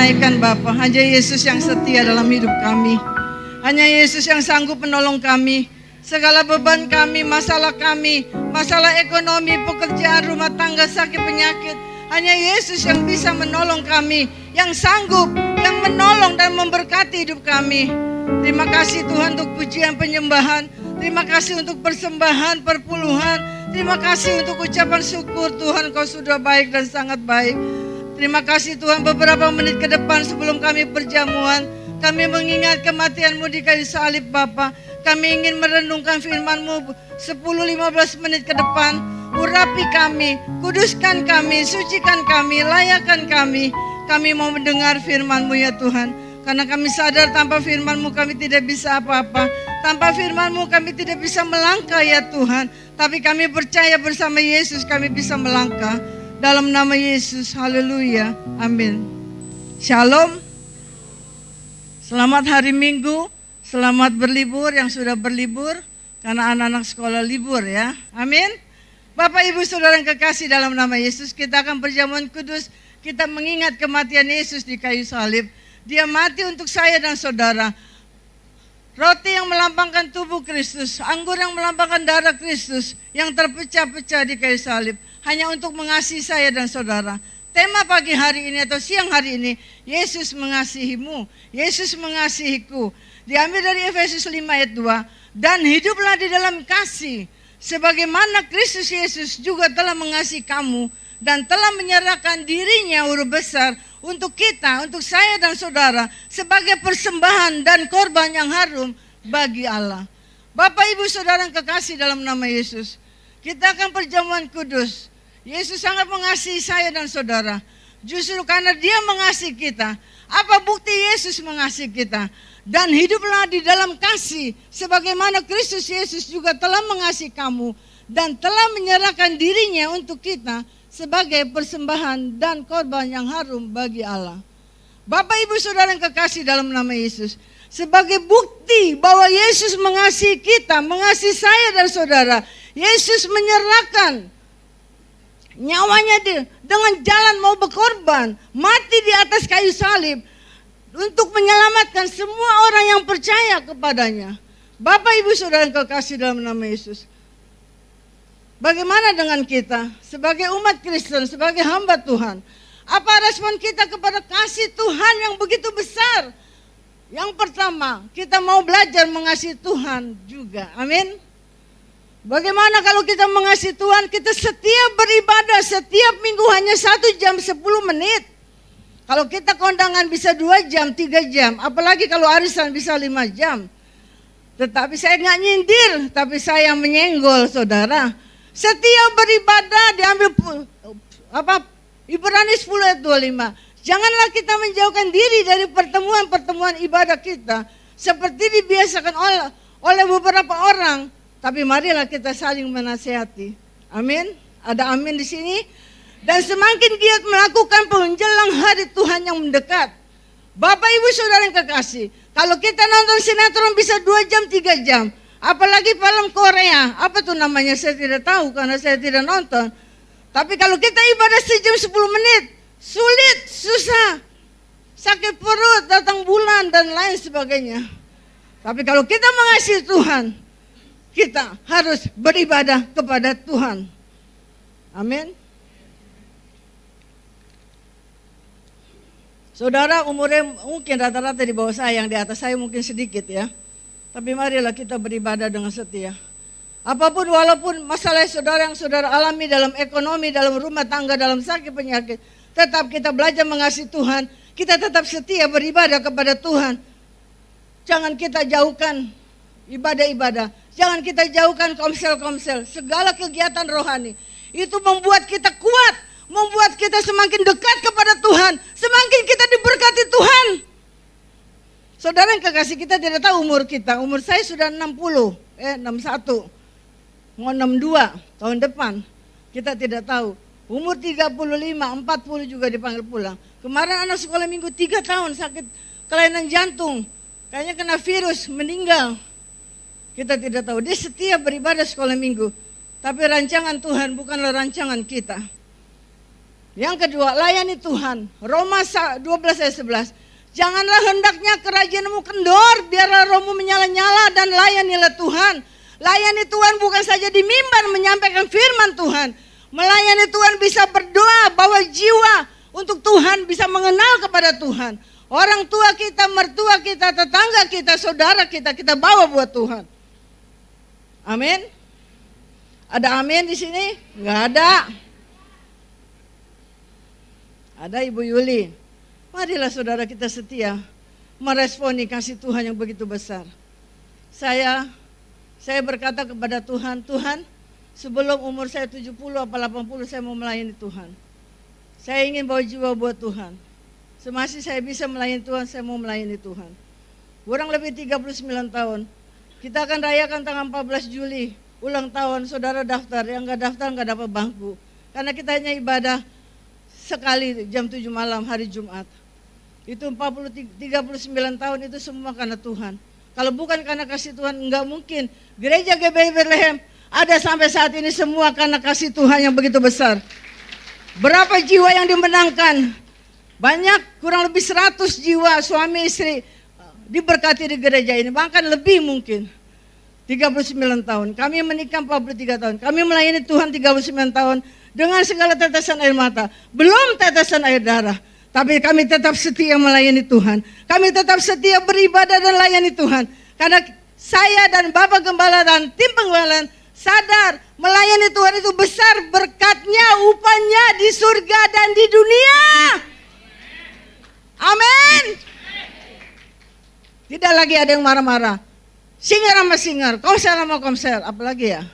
menaikkan Bapa. Hanya Yesus yang setia dalam hidup kami. Hanya Yesus yang sanggup menolong kami. Segala beban kami, masalah ekonomi, pekerjaan, rumah tangga, sakit, penyakit. Hanya Yesus yang bisa menolong kami, yang sanggup, yang menolong dan memberkati hidup kami. Terima kasih Tuhan untuk pujian penyembahan. Terima kasih untuk persembahan, perpuluhan. Terima kasih untuk ucapan syukur. Tuhan, Kau sudah baik dan sangat baik. Terima kasih Tuhan, beberapa menit ke depan sebelum kami perjamuan, kami mengingat kematian-Mu di kayu salib Bapa. Kami ingin merenungkan firman-Mu 10-15 menit ke depan. Urapi kami, kuduskan kami, sucikan kami, layakkan kami. Kami mau mendengar firman-Mu ya Tuhan. Karena kami sadar tanpa firman-Mu kami tidak bisa apa-apa. Tanpa firman-Mu kami tidak bisa melangkah ya Tuhan. Tapi kami percaya bersama Yesus kami bisa melangkah. Dalam nama Yesus, haleluya, amin. Shalom. Selamat hari Minggu, selamat berlibur yang sudah berlibur. Karena anak-anak sekolah libur ya, amin. Bapak Ibu Saudara yang kekasih dalam nama Yesus, kita akan perjamuan kudus. Kita mengingat kematian Yesus di kayu salib. Dia mati untuk saya dan saudara. Roti yang melambangkan tubuh Kristus, anggur yang melambangkan darah Kristus yang terpecah-pecah di kayu salib. Hanya untuk mengasihi saya dan saudara. Tema pagi hari ini atau siang hari ini, Yesus mengasihimu, Yesus mengasihiku. Diambil dari Efesus 5 ayat 2. Dan hiduplah di dalam kasih, sebagaimana Kristus Yesus juga telah mengasihi kamu dan telah menyerahkan dirinya huruf besar untuk kita, untuk saya dan saudara, sebagai persembahan dan korban yang harum bagi Allah. Bapak Ibu Saudara yang kekasih dalam nama Yesus, kita akan perjamuan kudus. Yesus sangat mengasihi saya dan saudara. Justru karena Dia mengasihi kita. Apa bukti Yesus mengasihi kita? Dan hiduplah di dalam kasih, sebagaimana Kristus Yesus juga telah mengasihi kamu dan telah menyerahkan dirinya untuk kita sebagai persembahan dan korban yang harum bagi Allah. Bapak Ibu Saudara yang kekasih dalam nama Yesus, sebagai bukti bahwa Yesus mengasihi kita, mengasihi saya dan saudara, Yesus menyerahkan nyawanya dengan jalan mau berkorban, mati di atas kayu salib untuk menyelamatkan semua orang yang percaya kepadanya. Bapak Ibu Saudara yang kekasih dalam nama Yesus, bagaimana dengan kita sebagai umat Kristen, sebagai hamba Tuhan? Apa respon kita kepada kasih Tuhan yang begitu besar? Yang pertama, kita mau belajar mengasihi Tuhan juga. Amin. Bagaimana kalau kita mengasihi Tuhan, kita setiap beribadah setiap minggu hanya 1 jam 10 menit. Kalau kita kondangan bisa 2 jam, 3 jam. Apalagi kalau arisan bisa 5 jam. Tetapi saya nggak nyindir, tapi saya menyenggol saudara. Setiap beribadah diambil Ibrani 10 ayat 25. Janganlah kita menjauhkan diri dari pertemuan-pertemuan ibadah kita seperti dibiasakan oleh beberapa orang. Tapi marilah kita saling menasihati. Amin. Ada amin di sini. Dan semakin giat melakukan menjelang hari Tuhan yang mendekat. Bapak Ibu Saudara yang kekasih, kalau kita nonton sinetron bisa 2 jam 3 jam. Apalagi film Korea, apa tuh namanya saya tidak tahu karena saya tidak nonton. Tapi kalau kita ibadah 1 jam 10 menit, sulit, susah. Sakit perut, datang bulan dan lain sebagainya. Tapi kalau kita mengasihi Tuhan, kita harus beribadah kepada Tuhan. Amin. Saudara umurnya mungkin rata-rata di bawah saya, yang di atas saya mungkin sedikit ya. Tapi marilah kita beribadah dengan setia. Apapun walaupun masalah saudara yang saudara alami dalam ekonomi, dalam rumah tangga, dalam sakit penyakit, tetap kita belajar mengasihi Tuhan. Kita tetap setia beribadah kepada Tuhan. Jangan kita jauhkan ibadah-ibadah. Jangan kita jauhkan komsel-komsel. Segala kegiatan rohani. Itu membuat kita kuat. Membuat kita semakin dekat kepada Tuhan. Semakin kita diberkati Tuhan. Saudara yang kekasih, kita tidak tahu umur kita. Umur saya sudah 61. Mau 62 tahun depan. Kita tidak tahu. Umur 35, 40 juga dipanggil pulang. Kemarin anak sekolah minggu 3 tahun sakit kelainan jantung. Kayaknya kena virus, meninggal. Kita tidak tahu. Dia setia beribadah sekolah minggu. Tapi rancangan Tuhan bukanlah rancangan kita. Yang kedua, layani Tuhan. Roma 12 ayat 11. Janganlah hendaknya kerajaanmu kendor, biarlah rohmu menyala-nyala dan layanilah Tuhan. Layani Tuhan bukan saja di mimbar menyampaikan firman Tuhan. Melayani Tuhan bisa berdoa, bawa jiwa untuk Tuhan, bisa mengenal kepada Tuhan. Orang tua kita, mertua kita, tetangga kita, saudara kita bawa buat Tuhan. Amin. Ada amin di sini? Enggak ada. Ada Ibu Yuli. Marilah saudara kita setia meresponi kasih Tuhan yang begitu besar. Saya berkata kepada Tuhan, Tuhan, sebelum umur saya 70 apa 80 saya mau melayani Tuhan. Saya ingin bawa jiwa buat Tuhan. Semasih saya bisa melayani Tuhan, saya mau melayani Tuhan. Kurang lebih 39 tahun. Kita akan rayakan tanggal 14 Juli, ulang tahun. Saudara daftar, yang enggak daftar enggak dapat bangku. Karena kita hanya ibadah sekali jam 7 malam hari Jumat. Itu 39 tahun itu semua karena Tuhan. Kalau bukan karena kasih Tuhan, enggak mungkin. Gereja GBI Bethlehem ada sampai saat ini semua karena kasih Tuhan yang begitu besar. Berapa jiwa yang dimenangkan? Banyak, kurang lebih 100 jiwa suami istri diberkati di gereja ini. Bahkan lebih mungkin. 39 tahun. Kami menikah 43 tahun. Kami melayani Tuhan 39 tahun. Dengan segala tetesan air mata. Belum tetesan air darah. Tapi kami tetap setia melayani Tuhan. Kami tetap setia beribadah dan layani Tuhan. Karena saya dan Bapak Gembala dan tim pengenalan sadar melayani Tuhan itu besar berkatnya, upahnya di surga dan di dunia. Amin. Tidak lagi ada yang marah-marah. Singer sama singer, konser sama konser, apalagi ya.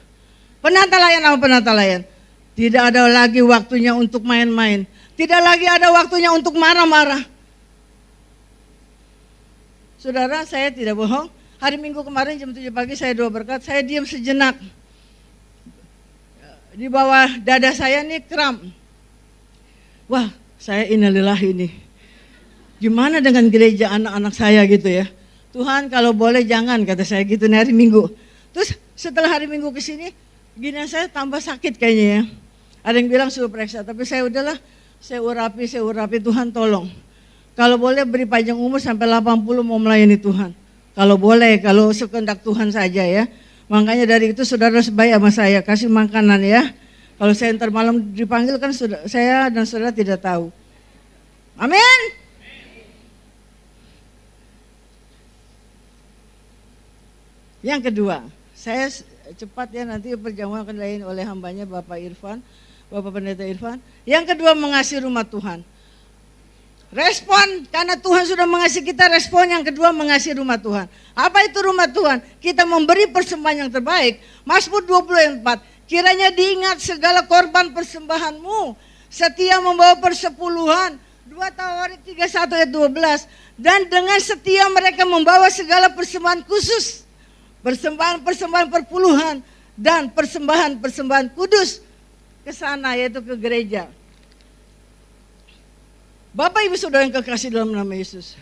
Penata layan sama penata layan. Tidak ada lagi waktunya untuk main-main. Tidak lagi ada waktunya untuk marah-marah. Saudara, saya tidak bohong. Hari Minggu kemarin jam 7 pagi saya doa berkat, saya diam sejenak. Di bawah dada saya nih kram. Wah, saya innalillahi ini. Gimana dengan gereja anak-anak saya gitu ya. Tuhan kalau boleh jangan, kata saya gitu nih hari Minggu. Terus setelah hari Minggu ke sini, gini saya tambah sakit kayaknya ya. Ada yang bilang suruh periksa, tapi saya udahlah, saya urapi, Tuhan tolong. Kalau boleh beri panjang umur sampai 80 mau melayani Tuhan. Kalau boleh, kalau sekehendak Tuhan saja ya. Makanya dari itu saudara sebaya sama saya, kasih makanan ya. Kalau saya ntar malam dipanggil kan saya dan saudara tidak tahu. Amin. Yang kedua, saya cepat ya, nanti perjamuan akan dilayani oleh hambanya Bapak Irfan, Bapak Pendeta Irfan. Yang kedua, mengasihi rumah Tuhan. Respon, karena Tuhan sudah mengasihi kita, respon yang kedua mengasihi rumah Tuhan. Apa itu rumah Tuhan? Kita memberi persembahan yang terbaik. Mazmur 24, kiranya diingat segala korban persembahanmu, setia membawa persepuluhan. 2 Tawarik 31 ayat 12. Dan dengan setia mereka membawa segala persembahan khusus. Persembahan-persembahan perpuluhan dan persembahan-persembahan kudus ke sana, yaitu ke gereja. Bapak Ibu Saudara yang kekasih dalam nama Yesus,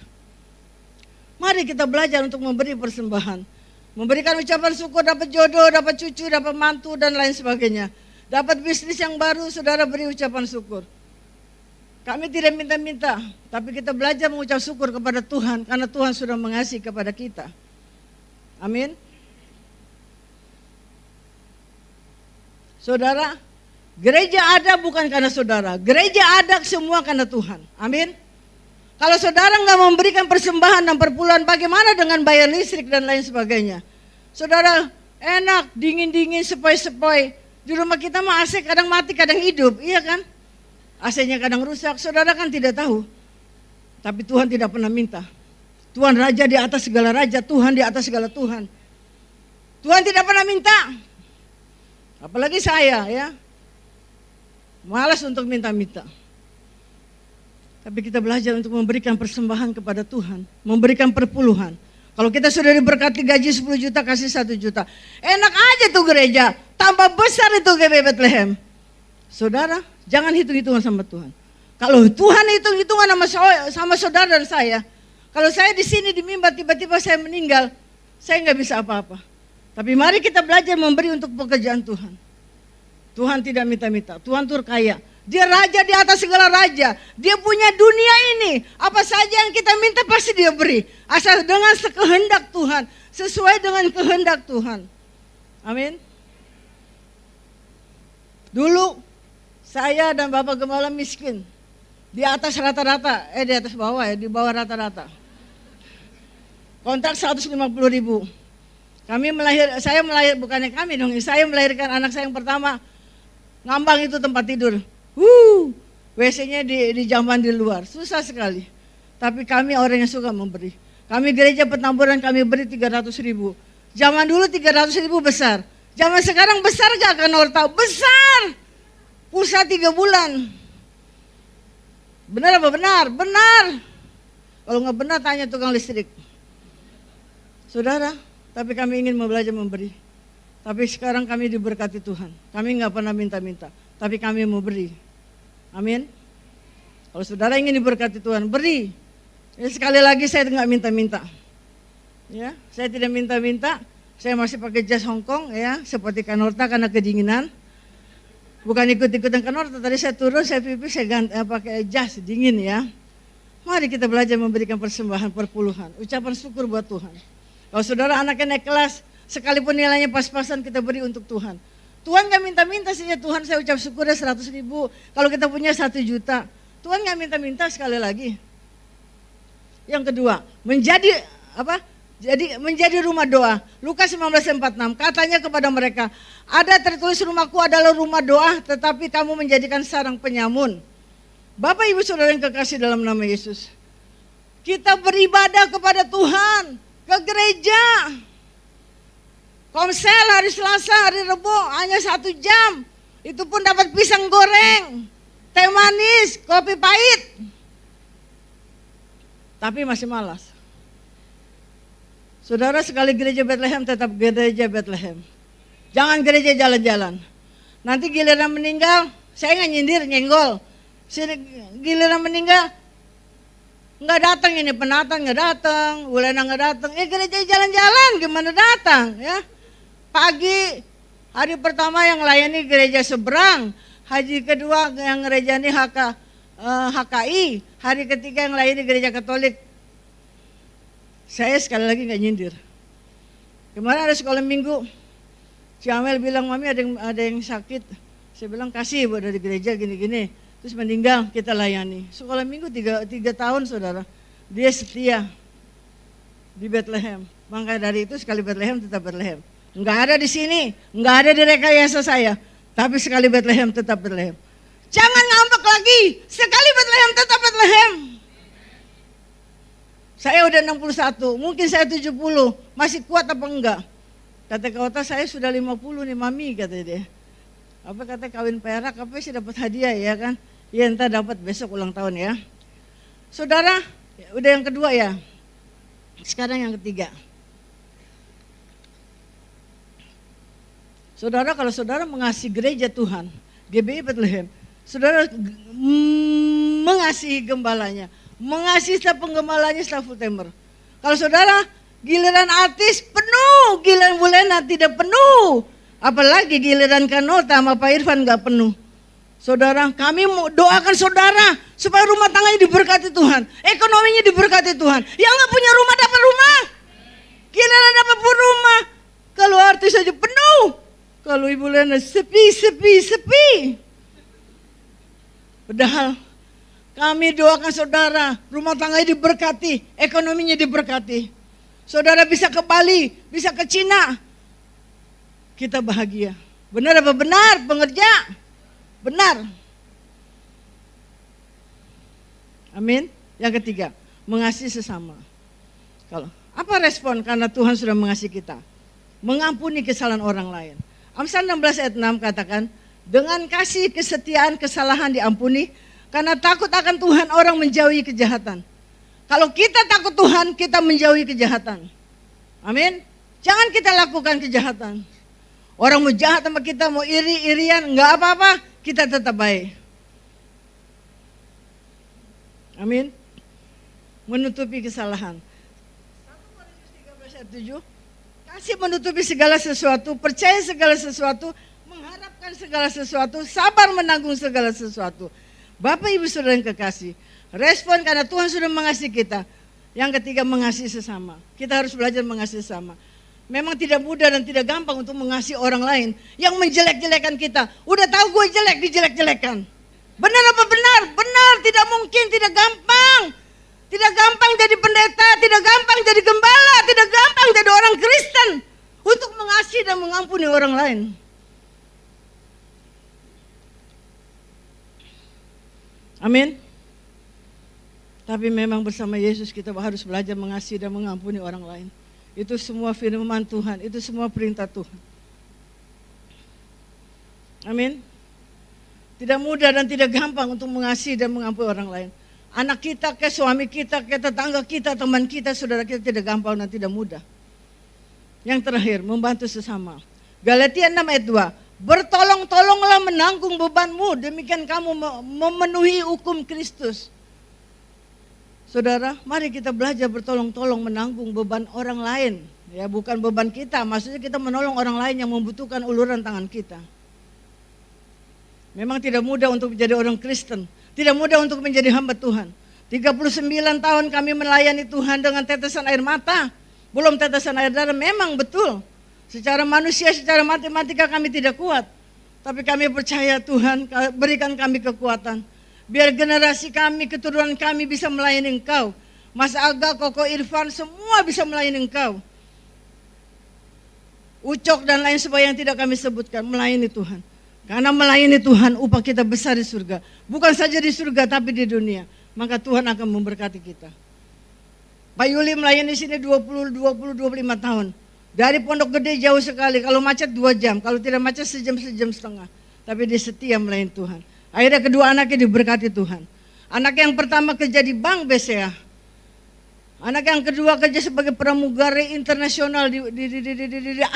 mari kita belajar untuk memberi persembahan, memberikan ucapan syukur, dapat jodoh, dapat cucu, dapat mantu dan lain sebagainya, dapat bisnis yang baru, saudara beri ucapan syukur. Kami tidak minta-minta, tapi kita belajar mengucap syukur kepada Tuhan karena Tuhan sudah mengasihi kepada kita. Amin. Saudara, gereja ada bukan karena saudara. Gereja ada semua karena Tuhan. Amin. Kalau saudara nggak memberikan persembahan dan perpuluhan, bagaimana dengan bayar listrik dan lain sebagainya? Saudara, enak, dingin-dingin, sepoi-sepoi. Di rumah kita mah AC kadang mati, kadang hidup. Iya kan? AC-nya kadang rusak. Saudara kan tidak tahu. Tapi Tuhan tidak pernah minta. Tuhan Raja di atas segala raja, Tuhan di atas segala Tuhan. Tuhan tidak pernah minta. Apalagi saya ya, malas untuk minta-minta. Tapi kita belajar untuk memberikan persembahan kepada Tuhan, memberikan perpuluhan. Kalau kita sudah diberkati gaji 10 juta, kasih 1 juta. Enak aja tuh gereja, tambah besar itu GBI Bethlehem. Saudara, jangan hitung-hitungan sama Tuhan. Kalau Tuhan hitung-hitungan sama saudara dan saya, kalau saya di sini di mimbar tiba-tiba saya meninggal, saya nggak bisa apa-apa. Tapi mari kita belajar memberi untuk pekerjaan Tuhan. Tuhan tidak minta-minta, Tuhan tur kaya. Dia raja di atas segala raja. Dia punya dunia ini. Apa saja yang kita minta pasti dia beri. Asal dengan kehendak Tuhan. Sesuai dengan kehendak Tuhan. Amin. Dulu saya dan Bapak Gembala miskin. Di atas rata-rata. Di atas bawah ya. Di bawah rata-rata. Kontrak 150.000. Saya melahirkan anak saya yang pertama. Ngambang itu tempat tidur. WC-nya di jamban di luar. Susah sekali. Tapi kami orang yang suka memberi. Kami gereja Petamburan kami beri 300.000. Zaman dulu 300.000 besar. Zaman sekarang besar gak kan Horta? Besar. Pulsa 3 bulan. Benar apa benar? Benar. Kalau nggak benar tanya tukang listrik. Saudara, tapi kami ingin belajar memberi. Tapi sekarang kami diberkati Tuhan. Kami nggak pernah minta-minta, tapi kami mau beri. Amin. Kalau saudara ingin diberkati Tuhan, beri. Ya, sekali lagi saya nggak minta-minta. Ya, saya tidak minta-minta. Saya masih pakai jas Hongkong ya, seperti Kanorta karena kedinginan. Bukan ikut-ikutan Kanorta. Tadi saya turun, saya pipis, saya pakai jas dingin ya. Mari kita belajar memberikan persembahan perpuluhan. Ucapan syukur buat Tuhan. Kalau saudara anaknya naik kelas, sekalipun nilainya pas-pasan kita beri untuk Tuhan. Tuhan gak minta-minta sih ya, Tuhan saya ucap syukurnya 100.000. Kalau kita punya 1 juta, Tuhan gak minta-minta sekali lagi. Yang kedua, menjadi rumah doa. Lukas 19:46, katanya kepada mereka, ada tertulis rumahku adalah rumah doa, tetapi kamu menjadikan sarang penyamun. Bapak Ibu Saudara yang kekasih dalam nama Yesus, kita beribadah kepada Tuhan, ke gereja. Komsel hari Selasa, hari Rebo hanya 1 jam. Itu pun dapat pisang goreng, teh manis, kopi pahit. Tapi masih malas. Saudara, sekali gereja Bethlehem tetap gereja Bethlehem. Jangan gereja jalan-jalan. Nanti giliran meninggal, saya nggak nyindir, nyenggol. Giliran meninggal, nggak datang ini penatan nggak datang, Ulena nggak datang. Gereja jalan-jalan gimana datang ya? Pagi hari pertama yang layani gereja seberang, haji kedua yang ngerejani HKI, hari ketiga yang layani gereja Katolik. Saya sekali lagi nggak nyindir. Kemarin ada sekolah minggu, si Amel bilang mami ada yang sakit. Saya bilang kasih buat dari gereja gini-gini. Terus meninggal kita layani. Sekolah minggu 3 tahun saudara. Dia setia di Bethlehem. Makanya dari itu sekali Bethlehem tetap Bethlehem. Enggak ada di sini, enggak ada di rekayasa saya. Tapi sekali Bethlehem tetap Bethlehem. Jangan ngambek lagi. Sekali Bethlehem tetap Bethlehem. Saya udah 61, mungkin saya 70. Masih kuat apa enggak? Kata kota saya sudah 50 nih mami kata dia. Apa kata kawin perak, apa sih dapat hadiah ya kan? Ya entah dapat besok ulang tahun ya. Saudara, udah yang kedua ya. Sekarang yang ketiga. Saudara, kalau saudara mengasihi gereja Tuhan, GBI Bethlehem, saudara mengasihi gembalanya, mengasihi staf penggembalanya, staf full timer. Kalau saudara giliran artis penuh, giliran Bulena tidak penuh. Apalagi giliran Kanota sama Pak Irfan gak penuh. Saudara, kami mau doakan saudara supaya rumah tangganya diberkati Tuhan, ekonominya diberkati Tuhan. Yang gak punya rumah dapat rumah, giliran dapat rumah. Kalau artis saja penuh, kalau Ibu Lena sepi. Padahal kami doakan saudara, rumah tangganya diberkati, ekonominya diberkati. Saudara bisa ke Bali, bisa ke Cina, kita bahagia. Benar apa benar pengerja? Benar. Amin. Yang ketiga, mengasihi sesama. Kalau apa respon karena Tuhan sudah mengasihi kita? Mengampuni kesalahan orang lain. Amsal 16 ayat 6 katakan, dengan kasih kesetiaan kesalahan diampuni, karena takut akan Tuhan orang menjauhi kejahatan. Kalau kita takut Tuhan, kita menjauhi kejahatan. Amin. Jangan kita lakukan kejahatan. Orang mau jahat sama kita, mau iri-irian, enggak apa-apa, kita tetap baik. Amin. Menutupi kesalahan. 1 Korintus 13 ayat 7. Kasih menutupi segala sesuatu, percaya segala sesuatu, mengharap Kan segala sesuatu, sabar menanggung segala sesuatu. Bapak Ibu Saudara yang kekasih, respon karena Tuhan sudah mengasihi kita. Yang ketiga, mengasihi sesama. Kita harus belajar mengasihi sesama. Memang tidak mudah dan tidak gampang untuk mengasihi orang lain yang menjelek-jelekan kita. Udah tahu gue jelek, dijelek-jelekan. Benar apa benar? Benar, tidak mungkin, tidak gampang. Tidak gampang jadi pendeta, tidak gampang jadi gembala, tidak gampang jadi orang Kristen untuk mengasihi dan mengampuni orang lain. Amin. Tapi memang bersama Yesus kita harus belajar mengasihi dan mengampuni orang lain. Itu semua firman Tuhan, itu semua perintah Tuhan. Amin. Tidak mudah dan tidak gampang untuk mengasihi dan mengampuni orang lain. Anak kita, ke suami kita, ke tetangga kita, teman kita, saudara kita tidak gampang dan tidak mudah. Yang terakhir, membantu sesama. Galatia 6 ayat 2. Bertolong-tolonglah menanggung bebanmu, demikian kamu memenuhi hukum Kristus. Saudara, mari kita belajar bertolong-tolong menanggung beban orang lain. Ya, bukan beban kita, maksudnya kita menolong orang lain yang membutuhkan uluran tangan kita. Memang tidak mudah untuk menjadi orang Kristen, tidak mudah untuk menjadi hamba Tuhan. 39 tahun kami melayani Tuhan dengan tetesan air mata, belum tetesan air darah, memang betul. Secara manusia, secara matematika kami tidak kuat. Tapi kami percaya Tuhan berikan kami kekuatan. Biar generasi kami, keturunan kami bisa melayani Engkau. Mas Aga, Koko Irfan, semua bisa melayani Engkau. Ucok dan lain sebagainya yang tidak kami sebutkan, melayani Tuhan. Karena melayani Tuhan, upah kita besar di surga. Bukan saja di surga, tapi di dunia. Maka Tuhan akan memberkati kita. Pak Yuli melayani di sini 25 tahun. Dari Pondok Gede jauh sekali, kalau macet 2 jam, kalau tidak macet sejam setengah. Tapi dia setia melayani Tuhan. Akhirnya kedua anaknya diberkati Tuhan. Anak yang pertama kerja di Bank BCA. Anak yang kedua kerja sebagai pramugari internasional di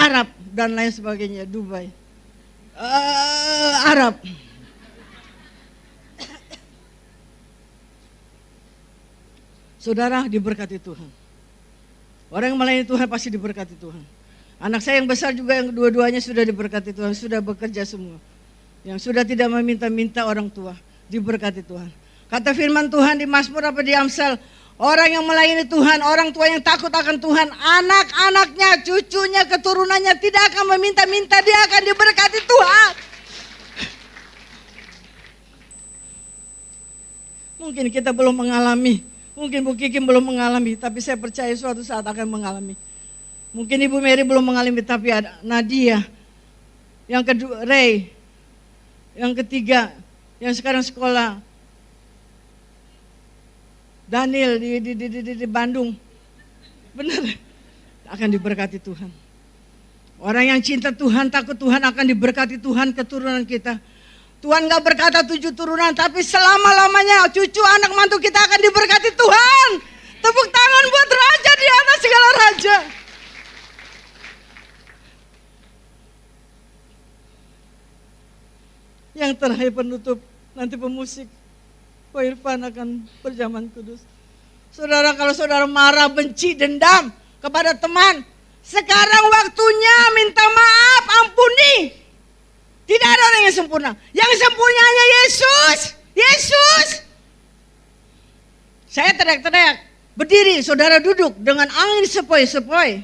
Arab dan lain sebagainya, Dubai. Arab. Saudara, diberkati Tuhan. Orang yang melayani Tuhan pasti diberkati Tuhan. Anak saya yang besar juga yang dua-duanya sudah diberkati Tuhan, sudah bekerja semua. Yang sudah tidak meminta-minta orang tua, diberkati Tuhan. Kata firman Tuhan di Mazmur apa di Amsal, orang yang melayani Tuhan, orang tua yang takut akan Tuhan, anak-anaknya, cucunya, keturunannya tidak akan meminta-minta, dia akan diberkati Tuhan. Mungkin kita belum mengalami, mungkin Bu Kiki belum mengalami, tapi saya percaya suatu saat akan mengalami. Mungkin Ibu Mary belum mengalami, tapi ada Nadia, yang kedua Ray, yang ketiga yang sekarang sekolah, Daniel di Bandung, benar akan diberkati Tuhan. Orang yang cinta Tuhan, takut Tuhan akan diberkati Tuhan keturunan kita. Tuhan gak berkata 7 turunan, tapi selama-lamanya cucu anak mantu kita akan diberkati Tuhan. Tepuk tangan buat raja di atas segala raja. Yang terakhir penutup, nanti pemusik Ko Irfan akan berjaman kudus. Saudara, kalau saudara marah, benci, dendam kepada teman, sekarang waktunya minta maaf, ampuni. Tidak ada orang yang sempurna. Yang sempurna hanya Yesus. Yesus. Saya teriak-teriak, berdiri, saudara duduk dengan angin sepoi-sepoi.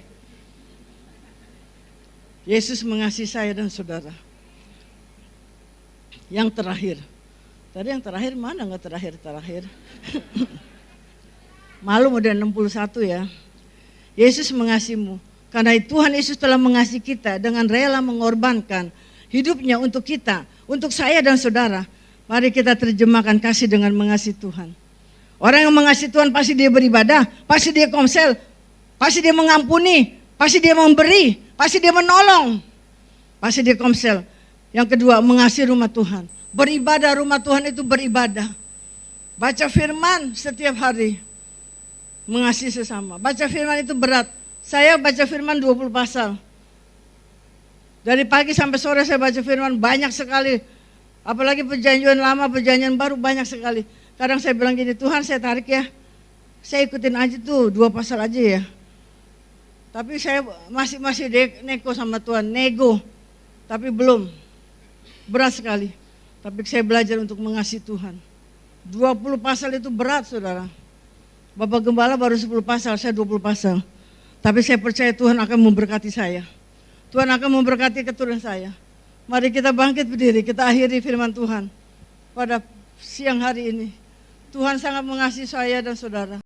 Yesus mengasihi saya dan saudara. Yang terakhir. Tadi yang terakhir mana enggak terakhir. Malu udah 61 ya. Yesus mengasihimu. Karena Tuhan Yesus telah mengasihi kita dengan rela mengorbankan hidupnya untuk kita, untuk saya dan saudara. Mari kita terjemahkan kasih dengan mengasihi Tuhan. Orang yang mengasihi Tuhan pasti dia beribadah, pasti dia komsel, pasti dia mengampuni, pasti dia memberi, pasti dia menolong, pasti dia komsel. Yang kedua, mengasihi rumah Tuhan. Beribadah, rumah Tuhan itu beribadah. Baca firman setiap hari. Mengasihi sesama. Baca firman itu berat. Saya baca firman 20 pasal. Dari pagi sampai sore saya baca firman banyak sekali. Apalagi perjanjian lama, perjanjian baru banyak sekali. Kadang saya bilang gini, Tuhan saya tarik ya. Saya ikutin aja tuh 2 pasal aja ya. Tapi saya masih neko sama Tuhan, nego. Tapi belum. berat sekali. Tapi saya belajar untuk mengasihi Tuhan. 20 pasal itu berat, saudara. Bapak Gembala baru 10 pasal, saya 20 pasal. Tapi saya percaya Tuhan akan memberkati saya. Tuhan akan memberkati keturunan saya. Mari kita bangkit berdiri, kita akhiri firman Tuhan pada siang hari ini. Tuhan sangat mengasihi saya dan saudara.